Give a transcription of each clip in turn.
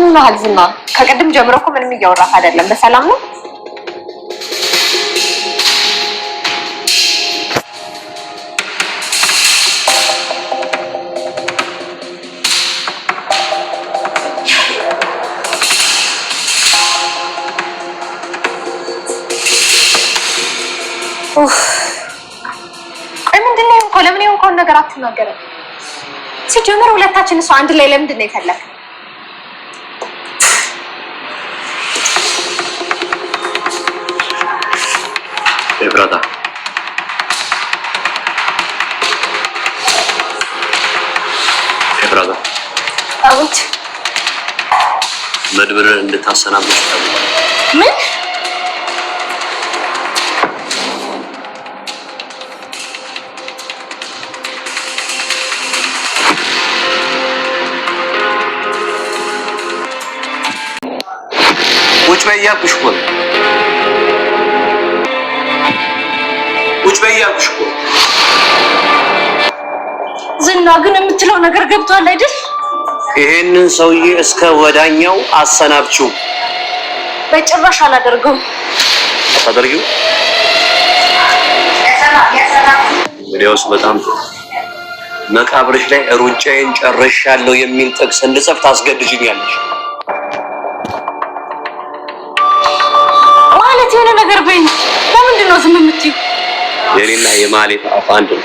ሆነሃል ዝና? ከቅድም ጀምሮ እኮ ምንም እያወራህ አይደለም። በሰላም ነው? ምንድን ነው የሆንከው? ለምን የሆንከውን ነገር አትናገረም? ሲጀምር ሁለታችን እሱ አንድ ላይ ለምንድን ነው የፈለግህ? ኤፍራታ አውት መድብርን እንድታሰናብት ምን? ቁጭ በይ እያልኩሽ እኮ ነው። ቁጭ በይ እያልኩሽ እኮ ነው። ዝና ግን የምትለው ነገር ገብቷል አይደል? ይሄንን ሰውዬ እስከ ወዳኛው አሰናብችው። በጭራሽ አላደርገውም። አታደርጊው? እንግዲያውስ በጣም ጥሩ። መቃብርሽ ላይ ሩጫዬን ጨርሻለሁ የሚል ጥቅስ እንድጽፍ ታስገድጅኛለሽ። ማለት የሆነ ነገር በይኝ። ለምንድን ነው ዝም የምትይው? የኔና የማሌት አፍ አንድ ነው።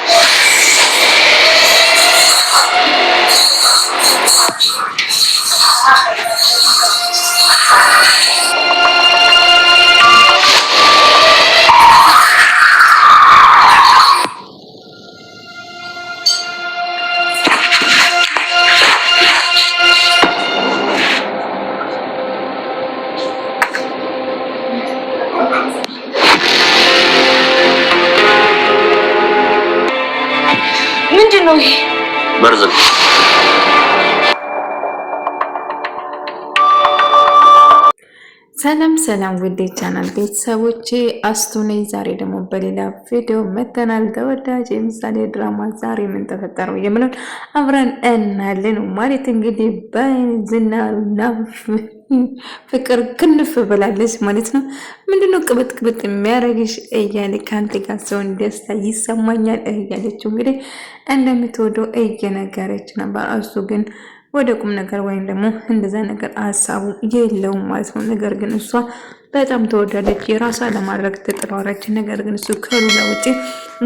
ምንድን ነው ይሄ? መርዝ ነው። ሰላም ሰላም ውዴ ቻናል ቤተሰቦቼ አስቱ ነኝ። ዛሬ ደግሞ በሌላ ቪዲዮ መተናል። ተወዳጅ የምሳሌ ድራማ ዛሬ ምን ተፈጠረው የምለውን አብረን እናያለን ማለት እንግዲህ በዝናና ፍቅር ክንፍ ብላለች ማለት ነው። ምንድነው ቅብጥ ቅብጥ የሚያደርግሽ እያለ ከአንተ ጋር ሰውን ደስታ ይሰማኛል እያለችው እንግዲህ እንደምትወደው እየነገረች ነበር። እሱ ግን ወደ ቁም ነገር ወይም ደግሞ እንደዛ ነገር ሀሳቡ የለውም ማለት ነው። ነገር ግን እሷ በጣም ተወዳለች፣ የራሷ ለማድረግ ትጥራለች። ነገር ግን እሱ ከሉላ ውጪ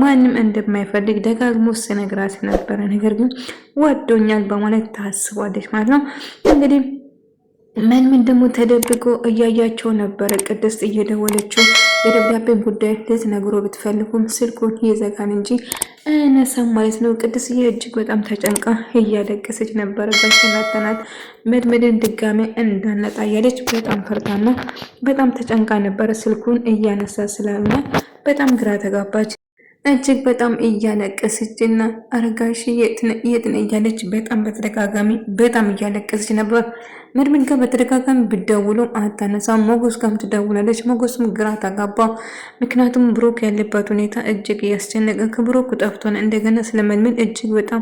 ማንም እንደማይፈልግ ደጋግሞ ሲነግራት ነበረ። ነገር ግን ወዶኛል በማለት ታስባለች ማለት ነው። እንግዲህ ምን ደግሞ ተደብቆ እያያቸው ነበረ። ቅድስት እየደወለችው የደብዳቤ ጉዳይ ልትነግሮ ብትፈልጉም ስልኩን ይዘጋል እንጂ እነሳም ማለት ነው። ቅድስት እጅግ በጣም ተጨንቃ እያለቀሰች ነበረ። በሽናተናት መድመድን ድጋሜ እንዳነጣ እያለች በጣም ፈርታና በጣም ተጨንቃ ነበረ። ስልኩን እያነሳ ስላለ በጣም ግራ ተጋባች። እጅግ በጣም እያለቀሰች እና አረጋሽ የት ነህ እያለች በጣም በተደጋጋሚ በጣም እያለቀሰች ነበር። መድመድ ጋር በተደጋጋሚ ብደውሉ አታነሳም። ሞገስ ጋርም ትደውላለች። ሞገስም ግራ ተጋባ። ምክንያቱም ብሩክ ያለበት ሁኔታ እጅግ እያስጨነቀ ከብሩክ ጠፍቶን እንደገና ስለመድመድ እጅግ በጣም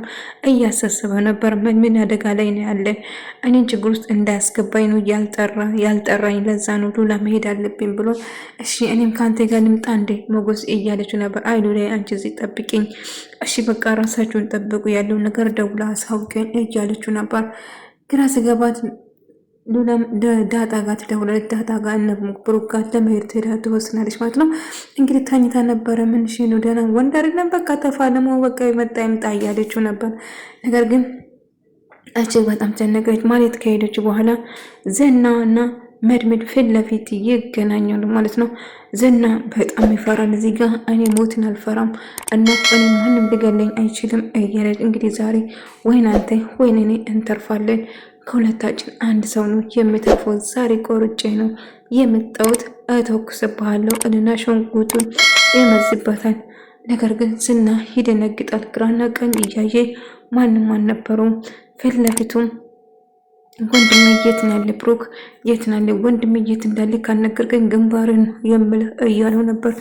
እያሳሰበ ነበር። መድመድ አደጋ ላይ ነው ያለ፣ እኔን ችግር ውስጥ እንዳያስገባኝ ነው ያልጠራኝ፣ ለዛ ነው ሉላ መሄድ አለብኝ ብሎ እሺ እኔም ከአንተ ጋር ልምጣ እንዴ ሞገስ እያለችው ነበር። አይ ሉላ አንቺ እዚህ ጠብቂኝ፣ እሺ በቃ ራሳችሁን ጠብቁ፣ ያለው ነገር ደውላ አሳውቀኝ እያለችው ነበር። ግራ ስገባት ሉላም ዳጣ ጋር ትደውላለች። ዳጣ ጋር እነ ብሩክ ጋር ለመሄድ ትወስናለች ማለት ነው። እንግዲህ ተኝታ ነበረ። ምን ሽ ነው ደህና ወንድ አይደለም በቃ ተፋለሞ በቃ ይመጣ ይምጣ እያለችው ነበር። ነገር ግን እጅግ በጣም ተነገረች። ማለት ከሄደች በኋላ ዝና እና መድመድ ፊት ለፊት ይገናኛሉ ማለት ነው። ዝና በጣም ይፈራል። እዚህ ጋር እኔ ሞትን አልፈራም እና እኔ ማንም ሊገለኝ አይችልም እያለች እንግዲህ ዛሬ ወይን አንተ ወይን እኔ እንተርፋለን፣ ከሁለታችን አንድ ሰው ነው የምተርፈው። ዛሬ ቆርጬ ነው የመጣሁት፣ እተኩስብሃለሁ እና ሸንጉጡን ይመዝበታል። ነገር ግን ዝና ይደነግጣል። ግራና ቀኝ እያየ ማንም አልነበረውም። ፊት ለፊቱም ወንድሜ የት ነው ያለ? ብሩክ የት ነው ያለ? ወንድሜ የት እንዳለ ካልነገርከኝ ግንባርን የምልህ እያለው ነበር።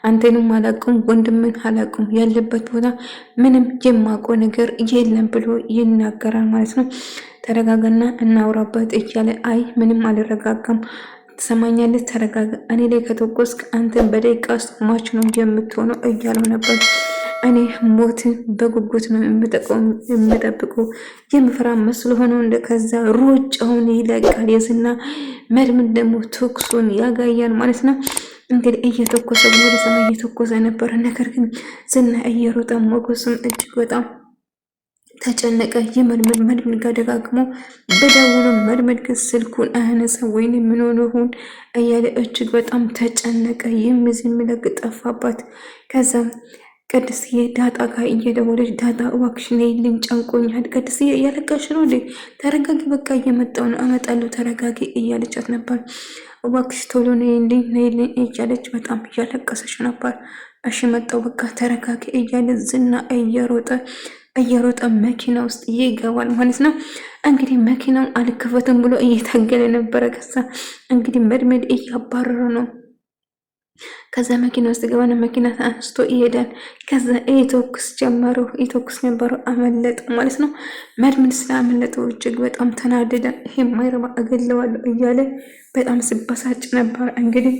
አንተንም አላውቅም ወንድምን አላውቅም ያለበት ቦታ ምንም የማውቀው ነገር የለም ብሎ ይናገራል ማለት ነው። ተረጋጋና እናውራበት እያለ አይ ምንም አልረጋጋም ትሰማኛለህ? ተረጋጋ። እኔ ላይ ከተኮስክ አንተን በደቂቃ ውስጥ ማች ነው የምትሆነው እያለው ነበር። እኔ ሞትን በጉጉት ነው የምጠብቀው የምፈራ መስሎ ሆነው እንደ ከዛ ሩጫውን ይለቃል። የዝና መድምን ደግሞ ተኩሱን ያጋያል ማለት ነው። እንግዲህ እየተኮሰ ወደ ሰማይ እየተኮሰ ነበረ። ነገር ግን ዝና እየሮጠ ሞገሱም እጅግ በጣም ተጨነቀ። የመድመድ ጋር ደጋግሞ በደውሎ መድመድ ግን ስልኩን አያነሳ ወይኔ ምን ሆኖ ይሆን እያለ እጅግ በጣም ተጨነቀ። የሚዝ የሚለቅ ጠፋባት። ከዛም ቅድስትዬ ዳጣ ጋር እየደወለች ዳጣ እባክሽ ነይልኝ ጨንቆኛል። ቅድስትዬ እያለቀሽ ነው እንዴ? ተረጋጊ፣ በቃ እየመጣሁ ነው እመጣለሁ፣ ተረጋጊ እያለቻት ነበር። እባክሽ ቶሎ ነይልኝ ነይልኝ እያለች በጣም እያለቀሰች ነበር። እሺ መጣሁ በቃ ተረጋጊ እያለ ዝና እየሮጠ መኪና ውስጥ ይገባል ማለት ነው። እንግዲህ መኪናውን አልከፈትም ብሎ እየታገለ ነበረ። ከዛ እንግዲህ መድመድ እያባረረ ነው። ከዛ መኪና ውስጥ ገባና መኪና አንስቶ ይሄዳል። ከዛ ኢቶክስ ጀመረው። ኢቶክስ ነበረው አመለጠ ማለት ነው። መድመድ ስላመለጠው እጅግ በጣም ተናደደ። ይሄ ማይረባ እገለዋለሁ እያለ በጣም ሲበሳጭ ነበር። እንግዲህ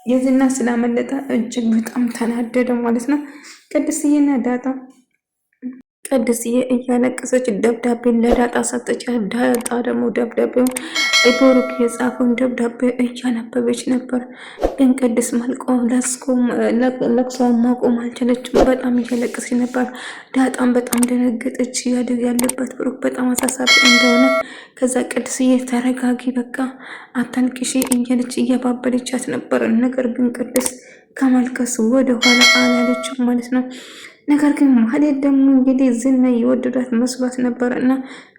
የዝና ስላመለጠ እጅግ በጣም ተናደደ ማለት ነው። ቅድስትዬና ዳጣ ቅድስትዬ እያለቀሰች ደብዳቤን ለዳጣ ሰጠች። ዳጣ ደግሞ ደብዳቤውን ብሩክ የጻፈውን ደብዳቤ እያነበበች ነበር። ግን ቅድስት ለቅሶውን ማቆም አልቻለችም። በጣም እያለቀሰች ነበር። ዳጣም በጣም ደነገጠች። ያለበት ብሩክ በጣም አሳሳቢ እንደሆነ ከዛ ቅድስትዬ ተረጋጊ፣ በቃ አታልቅሺ እያለች እያባበለቻት ነበር። ነገር ግን ቅድስት ከማልቀስ ወደ ኋላ አላለችም ማለት ነው። ነገር ግን ማለት ደግሞ እንግዲህ ዝና የወደዳት መስሏት ነበር እና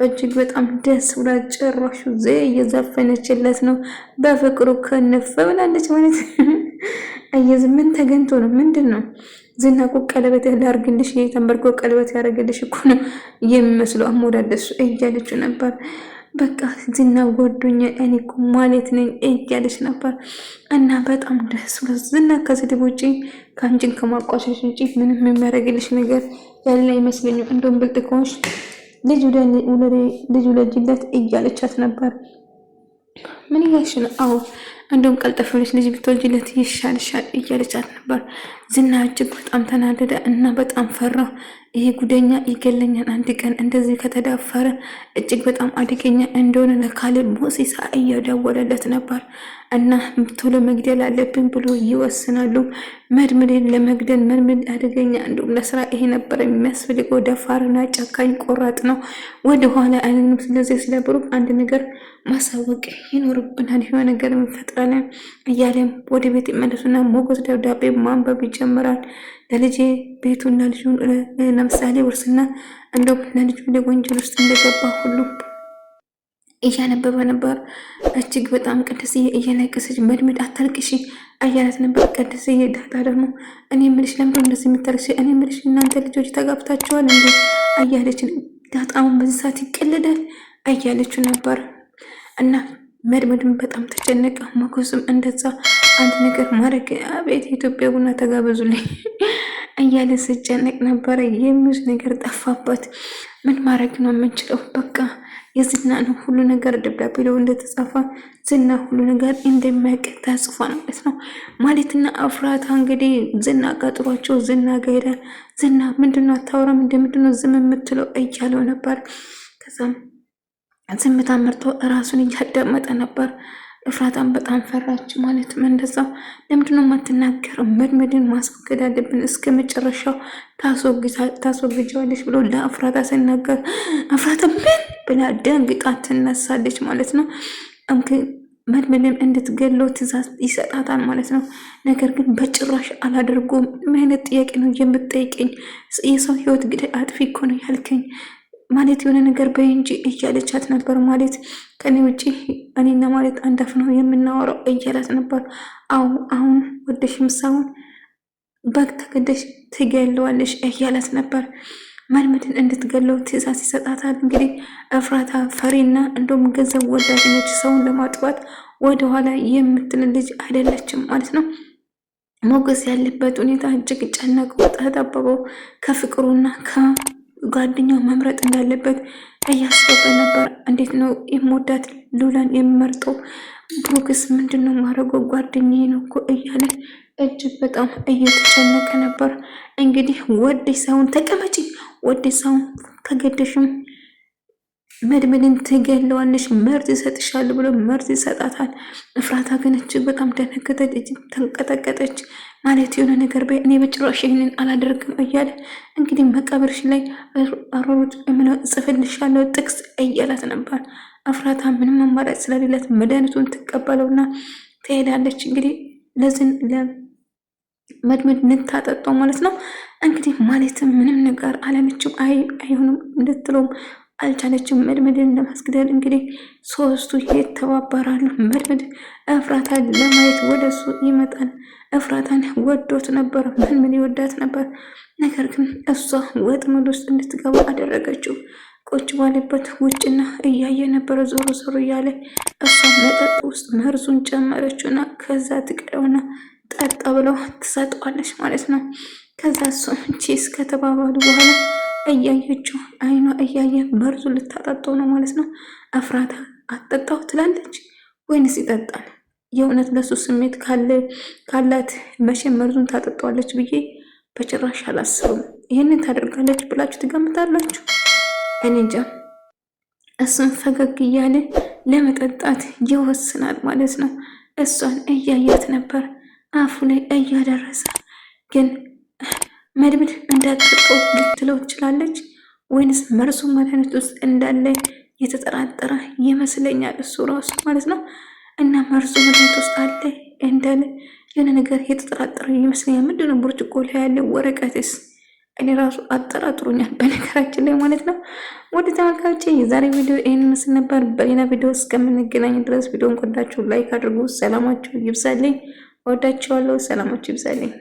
እጅግ በጣም ደስ ብላ ጭራሹ እየዘፈነችለት ነው። በፍቅሩ ከነፈ ብላለች ማለት አየዝ ምን ተገንቶ ነው? ምንድን ነው? ዝና እኮ ቀለበት ላርግልሽ የተንበርኮ ቀለበት ያደረግልሽ እኮ ነው የሚመስለው አሞዳደሱ እያለችው ነበር። በቃ ዝና ወዶኛ እኔ እኮ ማለት ነኝ እያለች ነበር እና በጣም ደስ ብሎ ዝና ከስድብ ውጪ ከአንቺን ከማቋሸሽ ውጪ ምንም የሚያደርግልሽ ነገር ያለ አይመስለኝም። እንደውም ብልጥ ከሆንሽ ልጅ ውለጅለት እያለቻት ነበር። ምን እያልሽ ነው? አዎ እንደውም ቀልጠፍ ብለሽ ልጅ ብትወልጂለት ይሻልሻል እያለቻት ነበር። ዝና እጅግ በጣም ተናደደ እና በጣም ፈራው። ይሄ ጉደኛ ይገለኛል አንድ ቀን እንደዚህ ከተዳፈረ እጅግ በጣም አደገኛ እንደሆነ ለካሌብ ሞሲሳ እየደወለለት ነበር እና ቶሎ መግደል አለብን ብሎ ይወስናሉ። መድምድን ለመግደል መድምድ አደገኛ እንዲሁም ለስራ ይሄ ነበር የሚያስፈልገው። ደፋርና ጨካኝ ቆራጥ ነው፣ ወደኋላ አይንም። ስለዚህ ስለ ብሩክ አንድ ነገር ማሳወቅ ይኖርብናል፣ የሆነ ነገር እንፈጥራለን እያለም ወደ ቤት ይመለሱና ሞገስ ደብዳቤ ማንበብ ይጀምራል። ለልጄ ቤቱና ልጁን ለምሳሌ ውርስና እንደውም ለልጁ ወንጀል ውስጥ እንደገባ ሁሉ እያነበበ ነበር። እጅግ በጣም ቅድስትዬ እያለቀሰች መድመድ አታልቅሺ እያላት ነበር። ቅድስትዬ ዳጣ ደግሞ እኔ የምልሽ ለምንድን ነው እንደዚህ የምታለቅሺ? እኔ የምልሽ እናንተ ልጆች ተጋብታችኋል እንዴ እያለች ዳጣውን በዚህ ሰዓት ይቀልዳል እያለችው ነበር እና መድመድም በጣም ተጨነቀ። ሞገስም እንደዛ አንድ ነገር ማድረግ አቤት የኢትዮጵያ ቡና ተጋበዙልኝ እያለ ስጨነቅ ነበረ። የሚውስ ነገር ጠፋበት። ምን ማድረግ ነው የምንችለው? በቃ የዝና ነው ሁሉ ነገር ደብዳቤ ለው እንደተጻፈ ዝና ሁሉ ነገር እንደሚያውቅ ተጽፏል ማለት ነው። ማለትና አፍራታ እንግዲህ ዝና ቀጥሯቸው ዝና ጋር ሄዳል። ዝና ምንድነው አታወራም? እንደምንድነው ዝም የምትለው እያለው ነበር። ከዛም ዝምታ መርጦ እራሱን እያዳመጠ ነበር። እፍራታን በጣም ፈራች። ማለትም እንደዛው ለምንድነው የማትናገረው? መድመድን ማስወገድ አለብን፣ እስከ መጨረሻው ታስወግጃለች ብሎ ለእፍራታ ሲናገር እፍራታ ምን ብላ ደንግጣ ትነሳለች ማለት ነው። መድመድን እንድትገለው ትእዛዝ ይሰጣታል ማለት ነው። ነገር ግን በጭራሽ አላደርጎም። ምን አይነት ጥያቄ ነው የምትጠይቀኝ? የሰው ህይወት ግዳይ አጥፊ እኮ ነው ያልከኝ ማለት የሆነ ነገር በይ እንጂ እያለቻት ነበር። ማለት ከኔ ውጭ እኔና ማለት አንድ አፍ ነው የምናወራው እያላት ነበር። አዎ አሁን ወደሽ ምሳውን በግ ተገደሽ ትገለዋለሽ እያላት ነበር። መድመድን እንድትገለው ትዕዛዝ ይሰጣታል። እንግዲህ እፍራታ ፈሪና እንደውም ገንዘብ ወዳጅ ነች። ሰውን ለማጥፋት ወደኋላ የምትል ልጅ አይደለችም ማለት ነው። ሞገስ ያለበት ሁኔታ እጅግ ጨነቀው፣ ተጠበበው። ከፍቅሩና ከጓደኛው መምረጥ እንዳለበት እያሰበ ነበር። እንዴት ነው የምወዳት ሉላን የምመርጠው? ብሩክስ ምንድን ነው ማድረገው? ጓደኛዬ ነው እኮ እያለ እጅግ በጣም እየተጨነቀ ነበር። እንግዲህ ወደሽ ሳይሆን ተቀመጪ፣ ወደሽ ሳይሆን ከገደሽም መድመድን ትገለዋለሽ፣ መርዝ ይሰጥሻል ብሎ መርዝ ይሰጣታል። እፍራታ ግን እጅግ በጣም ደነገጠች፣ እጅግ ተንቀጠቀጠች። ማለት የሆነ ነገር በይ፣ እኔ በጭራሽ ይህንን አላደርግም እያለ እንግዲህ መቃብርሽ ላይ አሮሮጭ የምለው ጽፍልሻለሁ ጥቅስ እያላት ነበር። እፍራታ ምንም አማራጭ ስለሌላት መድኃኒቱን ትቀበለውና ትሄዳለች። እንግዲህ ለዝን ለመድመድ ንታጠጣው ማለት ነው። እንግዲህ ማለትም ምንም ነገር አላለችም። አይሆንም እንድትለውም አልቻለችም። መድመድን ለማስገደል እንግዲህ ሶስቱ የተባበራሉ። መድመድ እፍራታን ለማየት ወደሱ ይመጣል። እፍራታን ወዶት ነበር፣ ምን ይወዳት ነበር። ነገር ግን እሷ ወጥመድ ውስጥ እንድትገባ አደረገችው። ቁጭ ባለበት ውጭና እያየ ነበረ ዞሮ ዞሮ እያለ እሷ መጠጥ ውስጥ መርዙን ጨመረችውና ከዛ ትቀደውና ጠጣ ብለው ትሰጠዋለች ማለት ነው። ከዛ እሱ ቺስ ከተባባሉ በኋላ እያየችው አይኗ እያየ መርዙ ልታጠጣው ነው ማለት ነው። እፍራታ አጠጣው ትላለች ወይንስ ይጠጣል? የእውነት ለሱ ስሜት ካላት መቼ መርዙን ታጠጣዋለች ብዬ በጭራሽ አላስብም። ይህንን ታደርጋለች ብላችሁ ትገምታላችሁ? እኔ እንጃ። እሱን ፈገግ እያለ ለመጠጣት ይወስናል ማለት ነው። እሷን እያያት ነበር አፉ ላይ እያደረሰ ግን መድመድ እንዳትጠጣው ልትለው ትችላለች ወይንስ መርዙ መድኃኒት ውስጥ እንዳለ የተጠራጠረ ይመስለኛል እሱ ራሱ ማለት ነው። እና መርዙ መድኃኒት ውስጥ አለ እንዳለ የሆነ ነገር የተጠራጠረ ይመስለኛል። ምንድነው ብርጭቆ ላይ ያለ ወረቀትስ? እኔ ራሱ አጠራጥሮኛል በነገራችን ላይ ማለት ነው። ወደ ተመልካቾቼ የዛሬ ቪዲዮ ይህን ምስል ነበር። በሌላ ቪዲዮ እስከምንገናኝ ድረስ ቪዲዮን ቆዳችሁ ላይክ አድርጉ። ሰላማችሁ ይብዛልኝ። ወዳችኋለሁ። ሰላማችሁ ይብዛልኝ።